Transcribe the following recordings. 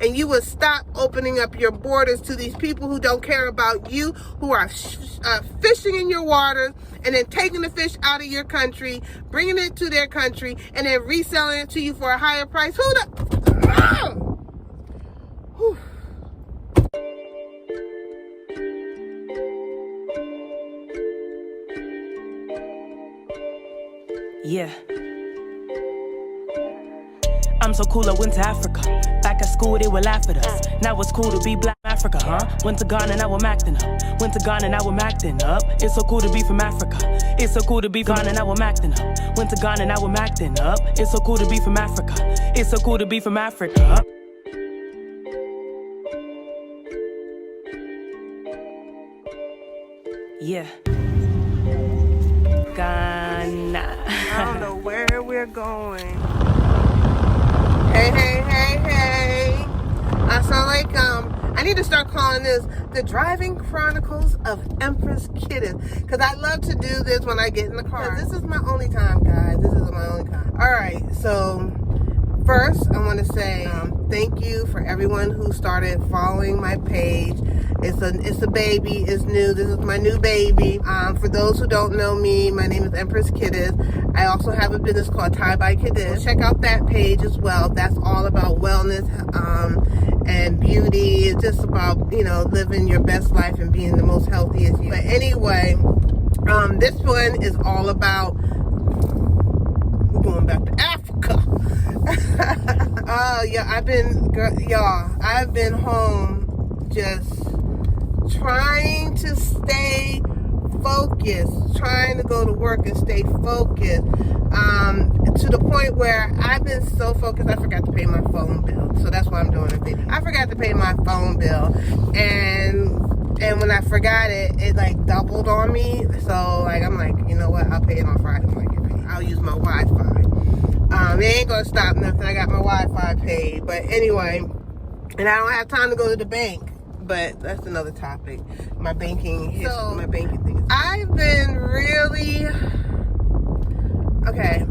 and you would stop opening up your borders to these people who don't care about you, who are fishing in your waters and then taking the fish out of your country, bringing it to their country, and then reselling it to you for a higher price. Who the... Yeah. I'm so cool, I went to Africa. Back at school, they would laugh at us. Now it's cool to be black Africa, huh? Went to Ghana, now I'm acting up. Went to Ghana, now I'm acting up. It's so cool to be from Africa. It's so cool to be from Ghana, now I'm acting up. Went to Ghana, now I'm acting up. It's so cool to be from Africa. It's so cool to be from Africa. Yeah. Ghana. I don't know where we're going. Hey, hey, hey, hey. I need to start calling this the Driving Chronicles of Empress Kitten, because I love to do this when I get in the car. This is my only time, guys. This is my only time. All right, so first I want to say thank you for everyone who started following my page. It's a baby. It's new. This is my new baby. For those who don't know me, my name is Empress Kiddies. I also have a business called Tie by Kiddies. Check out that page as well. That's all about wellness and beauty. It's just about, living your best life and being the most healthiest you. But anyway, this one is all about, we're going back to Africa. I've been home just trying to stay focused, trying to go to work and stay focused, to the point where I've been so focused I forgot to pay my phone bill. So that's why I'm doing a video. I forgot to pay my phone bill, and when I forgot it like doubled on me. So I'm like, you know what, I'll pay it on Friday when I get paid. I'll use my Wi-Fi. They ain't gonna stop nothing. I got my Wi-Fi paid. But anyway, and I don't have time to go to the bank. But that's another topic. My banking thing. I've been really okay.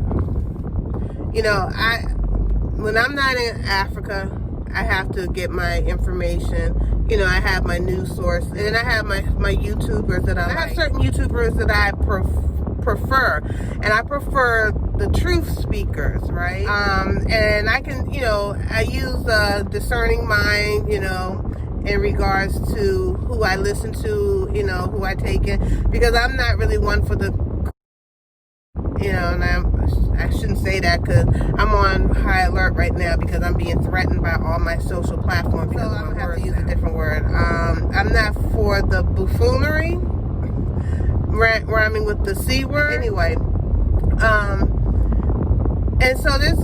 When I'm not in Africa, I have to get my information. I have my news source, and then I have my YouTubers that I have certain YouTubers that I prefer, and I prefer the truth speakers, right? And I can, I use discerning mind, in regards to who I listen to, who I take in, because I'm not really one for the, and I shouldn't say that because I'm on high alert right now because I'm being threatened by all my social platforms. So I'm gonna have to use a different word. I'm not for the buffoonery, rhyming with the C word. Anyway, and so this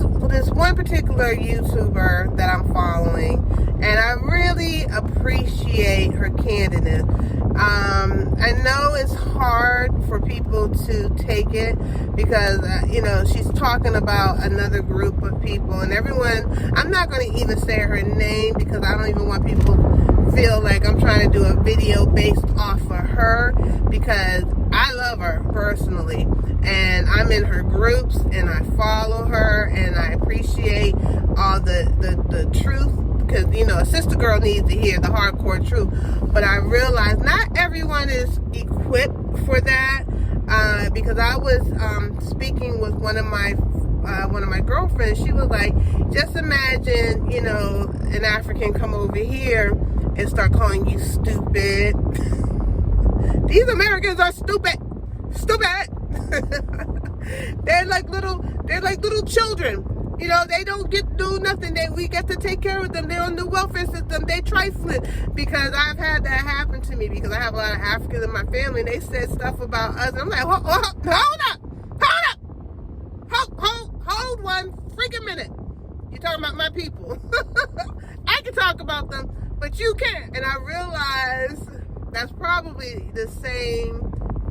one particular YouTuber that I'm following, and I really appreciate her candidness. I know it's hard for people to take it because, she's talking about another group of people and everyone. I'm not going to even say her name because I don't even want people to feel like I'm trying to do a video based off of her, because I love her personally and I'm in her groups and I follow her and I appreciate all the truth. Because, a sister girl needs to hear the hardcore truth. But I realize not everyone is equipped for that. Because I was speaking with one of my girlfriends. She was like, just imagine, an African come over here and start calling you stupid. These Americans are stupid. Stupid. They're like little children. They don't get to do nothing. We get to take care of them. They're on the welfare system. They trifling. Because I've had that happen to me because I have a lot of Africans in my family and they said stuff about us. And I'm like, hold up. Hold one freaking minute. You're talking about my people. I can talk about them, but you can't. And I realize that's probably the same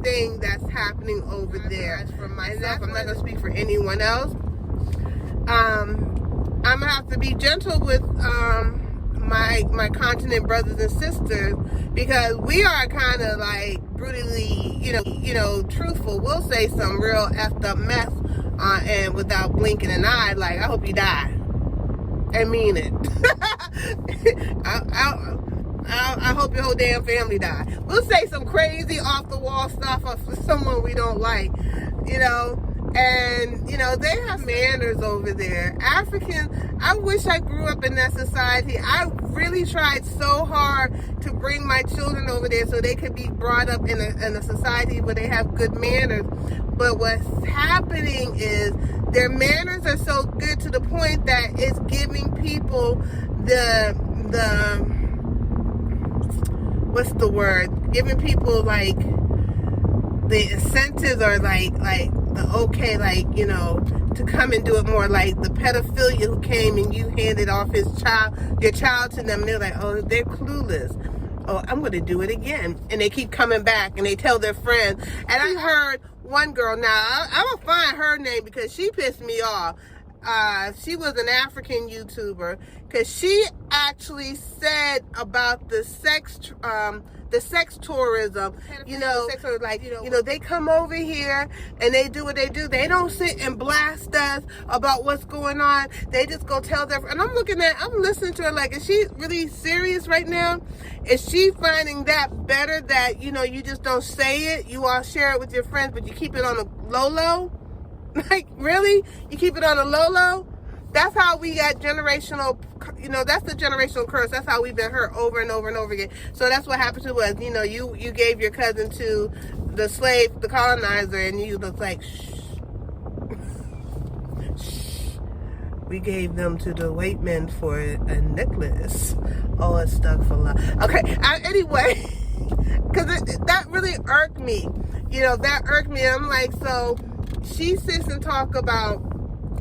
thing that's happening over there. For myself, I'm not going to speak for anyone else. I'm gonna have to be gentle with my continent brothers and sisters, because we are kind of like brutally, truthful. We'll say some real effed up mess, and without blinking an eye, like, I hope you die. and mean it. I hope your whole damn family die. We'll say some crazy off the wall stuff of someone we don't like, you know. And, you know, they have manners over there. Africans, I wish I grew up in that society. I really tried so hard to bring my children over there so they could be brought up in a society where they have good manners. But what's happening is their manners are so good to the point that it's giving people what's the word? Giving people like the incentives or like the okay, like, you know, to come and do it more, like the pedophilia who came and you handed off your child to them. They're like, oh, they're clueless. Oh, I'm going to do it again. And they keep coming back and they tell their friends. And I heard one girl, now I'm going to find her name because she pissed me off. She was an African YouTuber because she actually said about the sex tourism, you know, like, you know, they come over here and they do what they do. They don't sit and blast us about what's going on. They just go tell their, and I'm listening to her like, is she really serious right now? Is she finding that better that, you know, you just don't say it, you all share it with your friends, but you keep it on a low? Like, really? You keep it on a low? That's how we got generational, you know, that's the generational curse. That's how we've been hurt over and over and over again. So that's what happened to us. You know, you gave your cousin to the slave, the colonizer, and you was like, shh. Shh. We gave them to the white men for a necklace. Oh, it's stuck for life. Okay, anyway, because that really irked me. You know, that irked me. I'm like, so she sits and talk about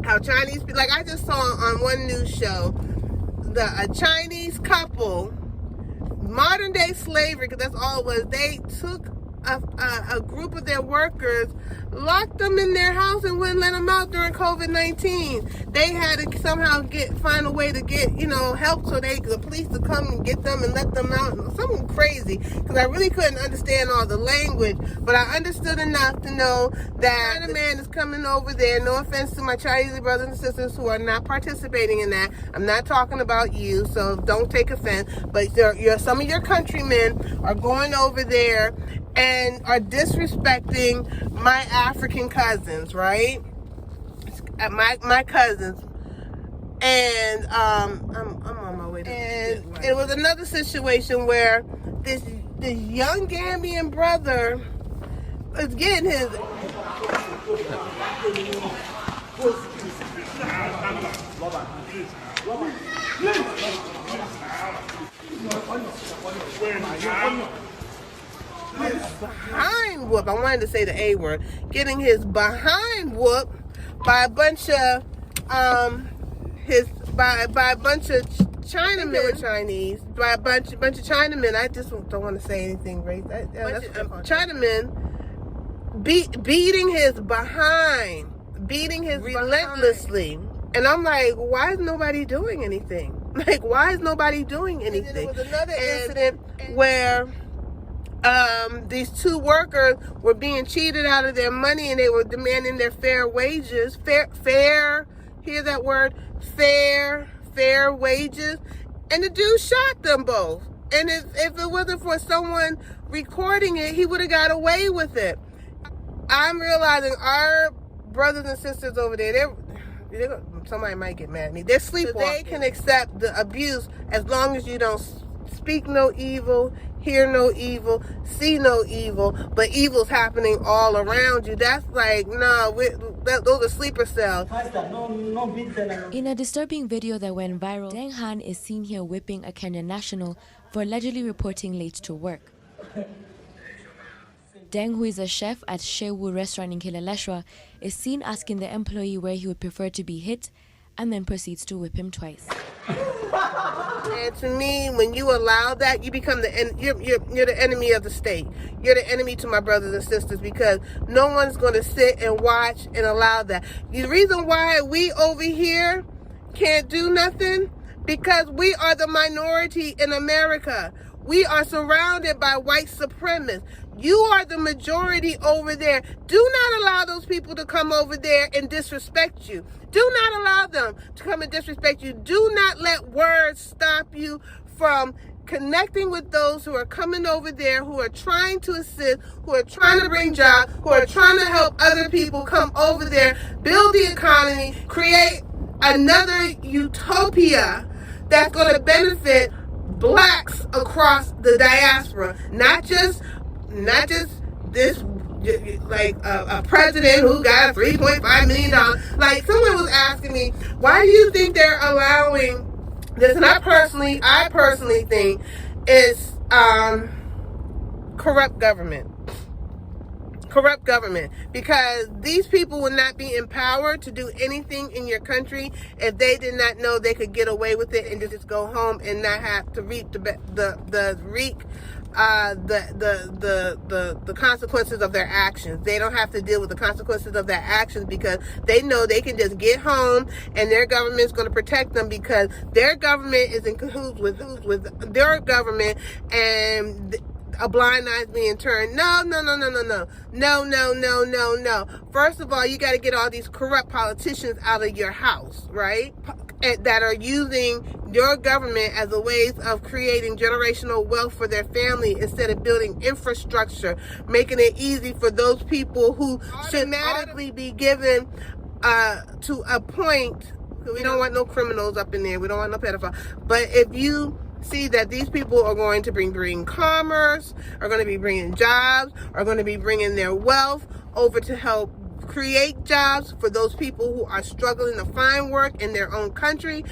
how Chinese people, like I just saw on one news show, a Chinese couple, modern day slavery, because that's all it was. They took a group of their workers, locked them in their house and wouldn't let them out during COVID-19. They had to somehow find a way to get, you know, help so the police to come and get them and let them out. Something crazy, because I really couldn't understand all the language, but I understood enough to know that the man is coming over there. No offense to my Chinese brothers and sisters who are not participating in that. I'm not talking about you, so don't take offense, but some of your countrymen are going over there and are disrespecting my African cousins, right? My cousins. And I'm on my way to and it was another situation where this young Gambian brother is getting his behind whoop. I wanted to say the A word. Getting his behind whoop by a bunch of by a bunch of Chinamen, Chinese, by a bunch of Chinamen. I just don't want to say anything racist. Chinamen beating his behind, relentlessly. And I'm like, why is nobody doing anything? Like, why is nobody doing anything? And there was another incident where these two workers were being cheated out of their money and they were demanding their fair wages. Fair, hear that word? Fair wages. And the dude shot them both. And if it wasn't for someone recording it, he would have got away with it. I'm realizing our brothers and sisters over there, somebody might get mad at me. They're sleepwalking. So they can accept the abuse as long as you don't speak no evil, hear no evil, see no evil, but evil's happening all around you. That's like, no, those are sleeper cells. In a disturbing video that went viral, Deng Han is seen here whipping a Kenyan national for allegedly reporting late to work. Deng, who is a chef at Shewu restaurant in Kileleshwa, is seen asking the employee where he would prefer to be hit and then proceeds to whip him twice. And to me, when you allow that, you become you're the enemy of the state. You're the enemy to my brothers and sisters, because no one's going to sit and watch and allow that. The reason why we over here can't do nothing, because we are the minority in America. We are surrounded by white supremacists. You are the majority over there. Do not allow those people to come over there and disrespect you. Do not allow them to come and disrespect you. Do not let words stop you from connecting with those who are coming over there, who are trying to assist, who are trying to bring jobs, who are trying to help other people come over there, build the economy, create another utopia that's going to benefit blacks across the diaspora. Not just this, like a president who got $3.5 million. Like, someone was asking me, why do you think they're allowing this? And I personally think it's corrupt government. Corrupt government, because these people would not be empowered to do anything in your country if they did not know they could get away with it and just go home and not have to reap the consequences of their actions. They don't have to deal with the consequences of their actions because they know they can just get home and their government's going to protect them, because their government is in cahoots with their government, and a blind eye's being turned. No. First of all, you got to get all these corrupt politicians out of your house, right? That are using your government as a ways of creating generational wealth for their family instead of building infrastructure, making it easy for those people who should automatically be given to a point. We don't want no criminals up in there. We don't want no pedophiles. But if you see that these people are going to bring commerce, are going to be bringing jobs, are going to be bringing their wealth over to help create jobs for those people who are struggling to find work in their own country,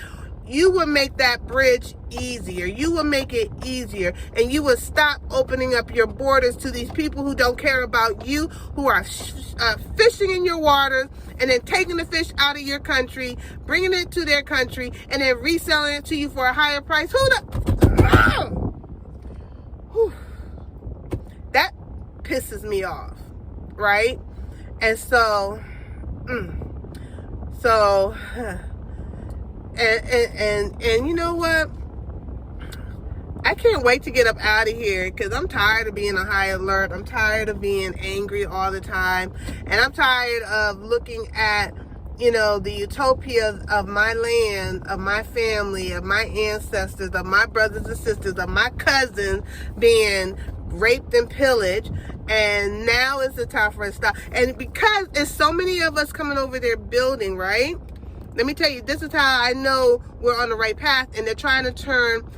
you would make that bridge easier. You would make it easier, and you would stop opening up your borders to these people who don't care about you, who are fishing in your waters and then taking the fish out of your country, bringing it to their country, and then reselling it to you for a higher price. That pisses me off, right? And so, and you know what? I can't wait to get up out of here, because I'm tired of being on high alert. I'm tired of being angry all the time. And I'm tired of looking at, the utopia of my land, of my family, of my ancestors, of my brothers and sisters, of my cousins being raped and pillaged. And now is the time for it to stop. And because there's so many of us coming over there building, right? Let me tell you, this is how I know we're on the right path. And they're trying to turn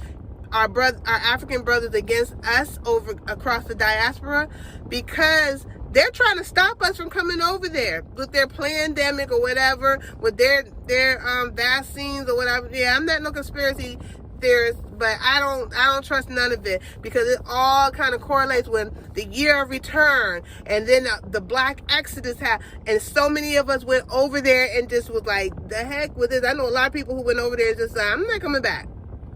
our African brothers against us over across the diaspora, because they're trying to stop us from coming over there with their pandemic or whatever, with their vaccines or whatever. Yeah, I'm not no conspiracy theorist, but I don't trust none of it, because it all kind of correlates with the year of return, and then the black exodus happened, and so many of us went over there and just was like, the heck with this. I know a lot of people who went over there and just like, I'm not coming back.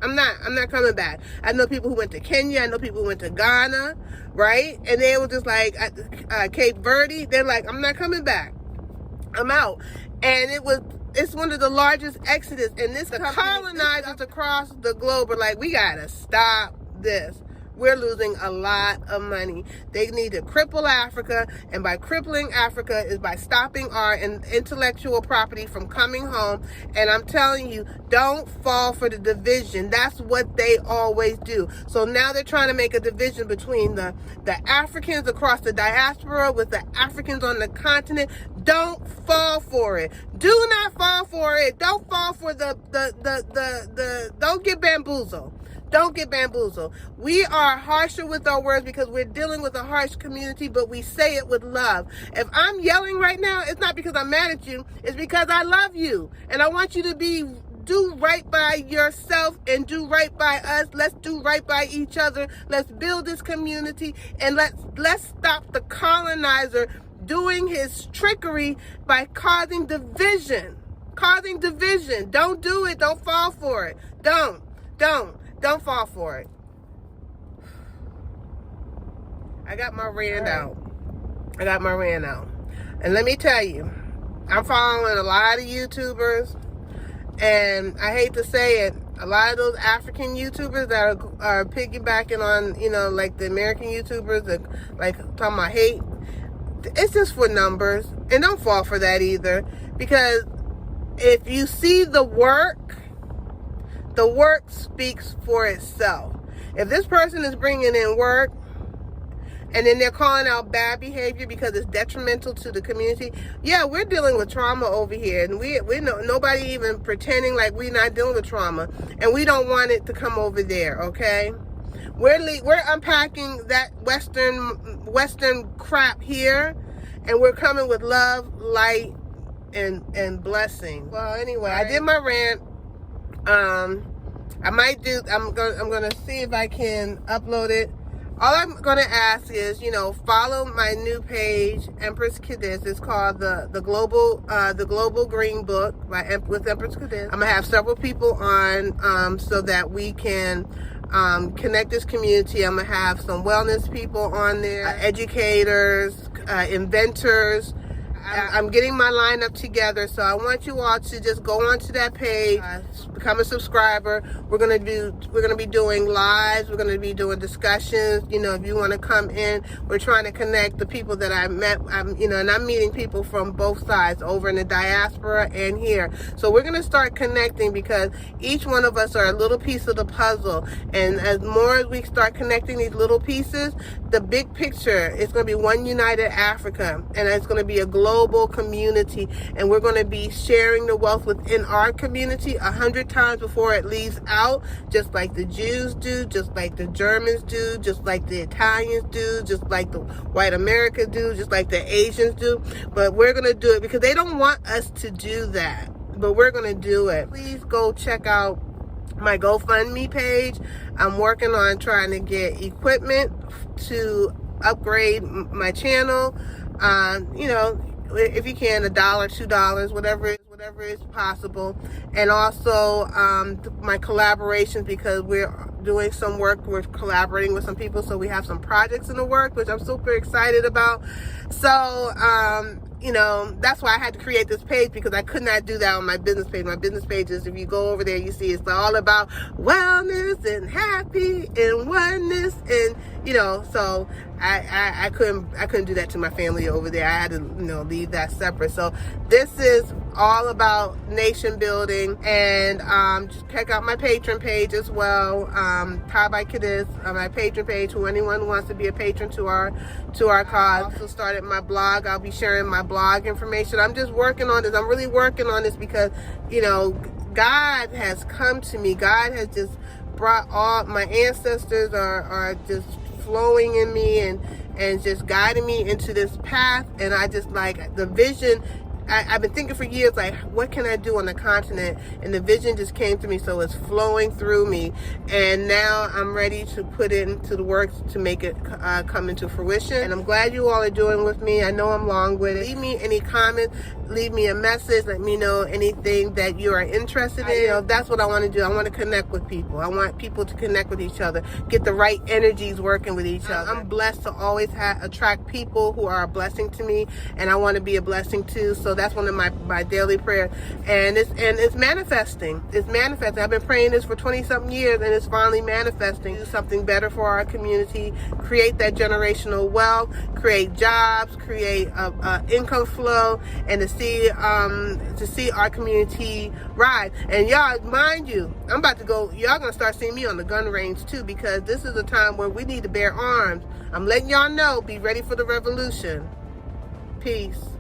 I'm not coming back. I know people who went to Kenya. I know people who went to Ghana, right? And they were just like, Cape Verde. They're like, I'm not coming back. I'm out. And it's one of the largest exodus. And the colonizers across the globe are like, we gotta stop this. We're losing a lot of money. They need to cripple Africa, and by crippling Africa is by stopping our intellectual property from coming home. And I'm telling you, don't fall for the division. That's what they always do. So now they're trying to make a division between the Africans across the diaspora with the Africans on the continent. Don't fall for it. Do not fall for it. Don't fall for don't get bamboozled. Don't get bamboozled. We are harsher with our words because we're dealing with a harsh community, but we say it with love. If I'm yelling right now, it's not because I'm mad at you. It's because I love you. And I want you to do right by yourself and do right by us. Let's do right by each other. Let's build this community, and let's stop the colonizer doing his trickery by causing division. Don't do it. Don't fall for it. Don't fall for it. I got my rant out. And let me tell you, I'm following a lot of YouTubers, and I hate to say it, a lot of those African YouTubers that are piggybacking on, you know, like the American YouTubers that like talking about hate. It's just for numbers, and don't fall for that either, because if you see the work speaks for itself. If this person is bringing in work and then they're calling out bad behavior because it's detrimental to the community, yeah, we're dealing with trauma over here, and we're nobody even pretending like we're not dealing with trauma, and we don't want it to come over there, okay? We're unpacking that Western crap here, and we're coming with love, light, and blessing. Well, anyway, I did my rant. I'm gonna see if I can upload it. All I'm gonna ask is, you know, follow my new page, Empress Cadiz. It's called the Global Green Book with Empress Cadiz. I'm gonna have several people on so that we can connect this community. I'm gonna have some wellness people on there, educators, inventors. I'm getting my lineup together, so I want you all to just go onto that page, become a subscriber. We're gonna be doing lives. We're gonna be doing discussions. You know, if you want to come in, we're trying to connect the people that I met. And I'm meeting people from both sides, over in the diaspora and here. So we're gonna start connecting, because each one of us are a little piece of the puzzle. And as more as we start connecting these little pieces, the big picture is gonna be one united Africa, and it's gonna be a global community, and we're going to be sharing the wealth within our community 100 times before it leaves out, just like the Jews do, just like the Germans do, just like the Italians do, just like the white America do, just like the Asians do. But we're going to do it because they don't want us to do that, but we're going to do it. Please go check out my GoFundMe page. I'm working on trying to get equipment to upgrade my channel. You know, if you can, $1, $2, whatever is possible. And also my collaborations, because we're doing some work, we're collaborating with some people, so we have some projects in the work, which I'm super excited about. So you know, that's why I had to create this page, because I could not do that on my business page. My business page is, if you go over there, you see it's all about wellness and happy and oneness, and you know, so I couldn't do that to my family over there. I had to, you know, leave that separate. So this is all about nation building, and just check out my Patreon page as well. Powered by Cadiz, my Patreon page. Who anyone wants to be a patron to our cause. I also started my blog. I'll be sharing my blog information. I'm just working on this. I'm really working on this because, you know, God has come to me. God has just brought all my ancestors are just flowing in me and just guiding me into this path. And I just like the vision. I've been thinking for years, like, what can I do on the continent? And the vision just came to me, so it's flowing through me. And now I'm ready to put it into the works to make it come into fruition. And I'm glad you all are doing with me. I know I'm long-winded. Leave me any comments. Leave me a message. Let me know anything that you are interested in. You know, that's what I want to do. I want to connect with people. I want people to connect with each other. Get the right energies working with each other. I'm blessed to always attract people who are a blessing to me. And I want to be a blessing too. So that's one of my daily prayers, and it's manifesting. It's manifesting. I've been praying this for 20-something years, and it's finally manifesting. Do something better for our community, create that generational wealth, create jobs, create income flow, and to see our community rise. And y'all, mind you, I'm about to go. Y'all gonna start seeing me on the gun range too, because this is a time where we need to bear arms. I'm letting y'all know. Be ready for the revolution. Peace.